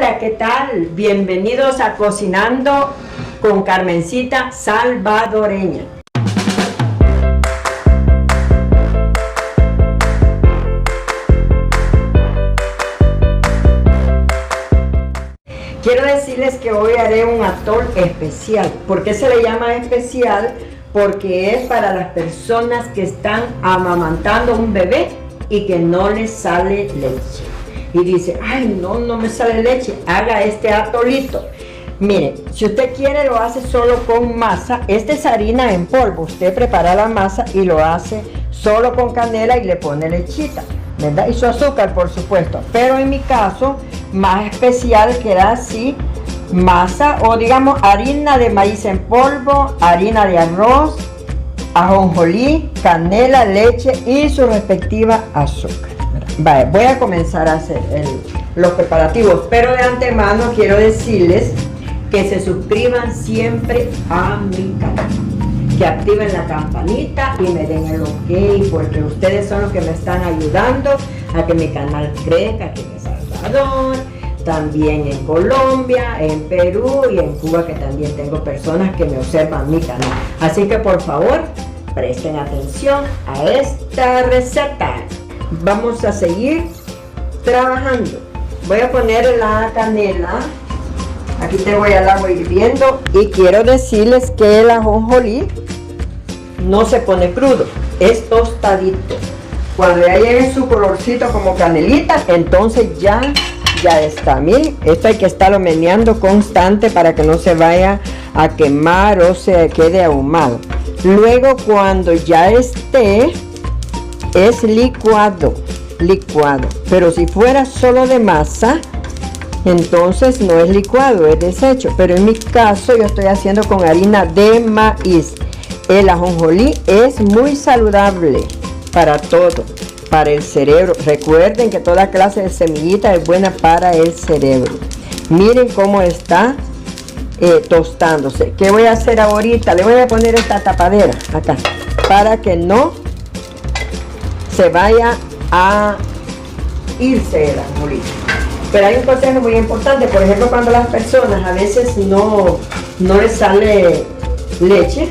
Hola, ¿qué tal? Bienvenidos a Cocinando con Carmencita Salvadoreña. Quiero decirles que hoy haré un atol especial. ¿Por qué se le llama especial? Porque es para las personas que están amamantando un bebé y que no les sale leche. Y dice, ay, no me sale leche, haga este atolito. Mire, si usted quiere lo hace solo con masa. Esta es harina en polvo. Usted prepara la masa y lo hace solo con canela y le pone lechita, ¿verdad? Y su azúcar, por supuesto. Pero en mi caso, más especial queda así, masa o digamos harina de maíz en polvo, harina de arroz, ajonjolí, canela, leche y su respectiva azúcar. Vale, voy a comenzar a hacer los preparativos, pero de antemano quiero decirles que se suscriban siempre a mi canal, que activen la campanita y me den el ok, porque ustedes son los que me están ayudando a que mi canal crezca aquí en El Salvador, también en Colombia, en Perú y en Cuba, que también tengo personas que me observan mi canal. Así que por favor, presten atención a esta receta. Vamos a seguir trabajando. Voy a poner la canela. Aquí tengo ya el agua hirviendo y quiero decirles que el ajonjolí no se pone crudo, es tostadito. Cuando ya llegue su colorcito como canelita, entonces ya está. Miren, esto hay que estarlo meneando constante para que no se vaya a quemar o se quede ahumado. Luego cuando ya esté, es licuado, pero si fuera solo de masa, entonces no es licuado, es deshecho. Pero en mi caso yo estoy haciendo con harina de maíz. El ajonjolí es muy saludable para todo, para el cerebro. Recuerden que toda clase de semillita es buena para el cerebro. Miren cómo está tostándose. ¿Qué voy a hacer ahorita? Le voy a poner esta tapadera acá para que no se vaya a irse el ajonjolí. Pero hay un consejo muy importante. Por ejemplo, cuando las personas a veces no les sale leche,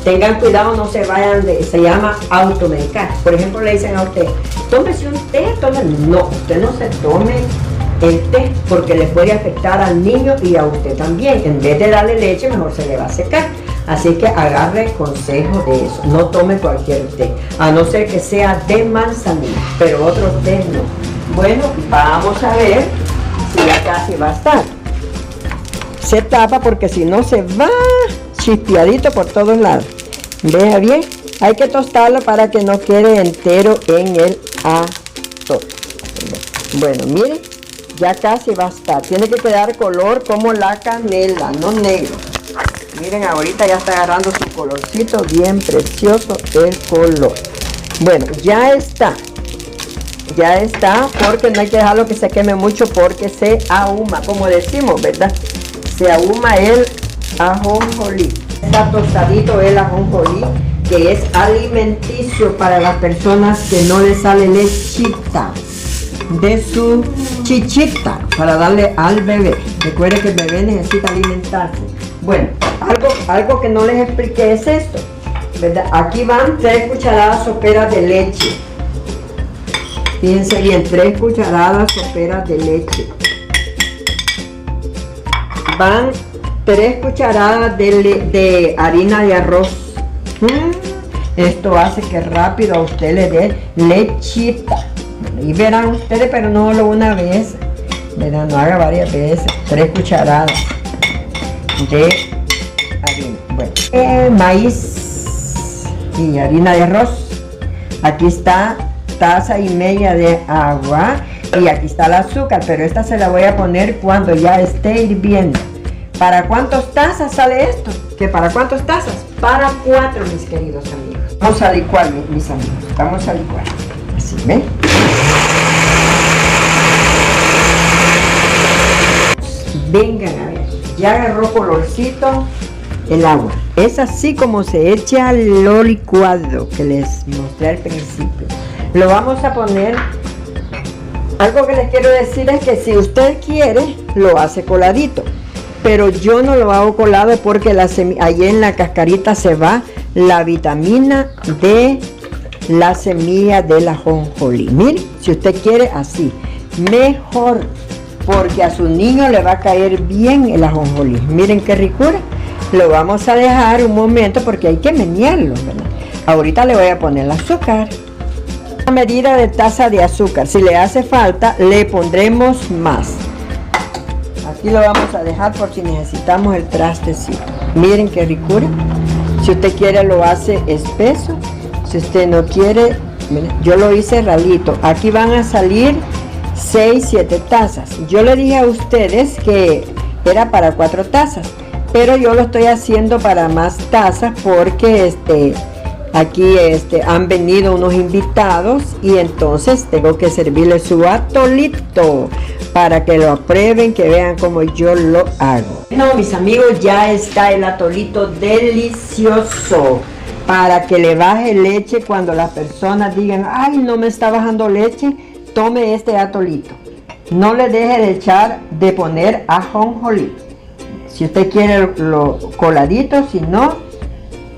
tengan cuidado, no se vayan se llama automedicar. Por ejemplo, le dicen a usted, tómese un té, no, usted no se tome el té porque le puede afectar al niño y a usted también. En vez de darle leche, mejor se le va a secar. Así que agarre consejo de eso, no tome cualquier té, a no ser que sea de manzanilla, pero otro té no. Bueno, vamos a ver si ya casi va a estar. Se tapa porque si no se va chispeadito por todos lados. Vea bien, hay que tostarlo para que no quede entero en el atol. Bueno, miren, ya casi va a estar. Tiene que quedar color como la canela, no negro. Miren, ahorita ya está agarrando su colorcito, bien precioso el color. Bueno, ya está porque no hay que dejarlo que se queme mucho porque se ahuma, como decimos, ¿verdad? Se ahuma el ajonjolí. Está tostadito el ajonjolí, que es alimenticio para las personas que no les sale lechita de su chichita para darle al bebé. Recuerde que el bebé necesita alimentarse. Bueno, algo que no les expliqué es esto, ¿verdad? Aquí van 3 cucharadas soperas de leche. Fíjense bien, 3 cucharadas soperas de leche. Van 3 cucharadas de harina de arroz. Esto hace que rápido a usted le dé lechita. Y verán ustedes, pero no solo una vez, ¿verdad? No haga varias veces. 3 cucharadas de harina. Bueno, maíz y harina de arroz. Aquí está 1,5 tazas de agua y aquí está el azúcar, pero esta se la voy a poner cuando ya esté hirviendo. ¿Para cuántas tazas sale esto? ¿Que para cuántas tazas? Para 4, mis queridos amigos. Vamos a licuar, mis amigos. Vamos a licuar. Así, ¿ven? Vengan a ver. Ya agarró colorcito el agua. Es así como se echa lo licuado que les mostré al principio. Lo vamos a poner Algo que les quiero decir es que si usted quiere, lo hace coladito. Pero yo no lo hago colado porque ahí en la cascarita se va la vitamina de la semilla del ajonjolí. Miren, si usted quiere así, mejor, porque a su niño le va a caer bien el ajonjolí. Miren qué ricura. Lo vamos a dejar un momento porque hay que menearlo, ¿verdad? Ahorita le voy a poner el azúcar. Una medida de taza de azúcar. Si le hace falta, le pondremos más. Aquí lo vamos a dejar por si necesitamos el trastecito. Miren qué ricura. Si usted quiere lo hace espeso. Si usted no quiere, miren, yo lo hice ralito. Aquí van a salir 6-7 tazas. Yo le dije a ustedes que era para 4 tazas, pero yo lo estoy haciendo para más tazas porque aquí han venido unos invitados y entonces tengo que servirles su atolito para que lo aprueben, que vean cómo yo lo hago. No, mis amigos, ya está el atolito delicioso para que le baje leche cuando las personas digan, ay, no me está bajando leche, tome este atolito. No le deje de poner ajonjolí. Si usted quiere lo coladito, si no,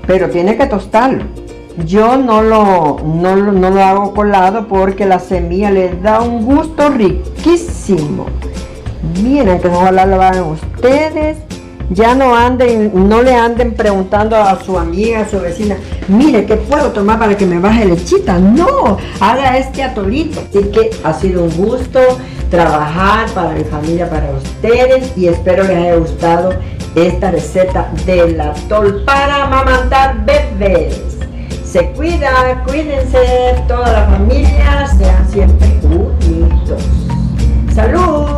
pero tiene que tostarlo. Yo no lo hago colado porque la semilla le da un gusto riquísimo. Miren que ojalá lo hagan ustedes. Ya no le anden preguntando a su amiga, a su vecina, mire, ¿qué puedo tomar para que me baje lechita? No, haga este atolito. Así que ha sido un gusto trabajar para mi familia, para ustedes, y espero les haya gustado esta receta del atol para amamantar bebés. Se cuida, cuídense, toda la familia, sean siempre unidos. ¡Salud!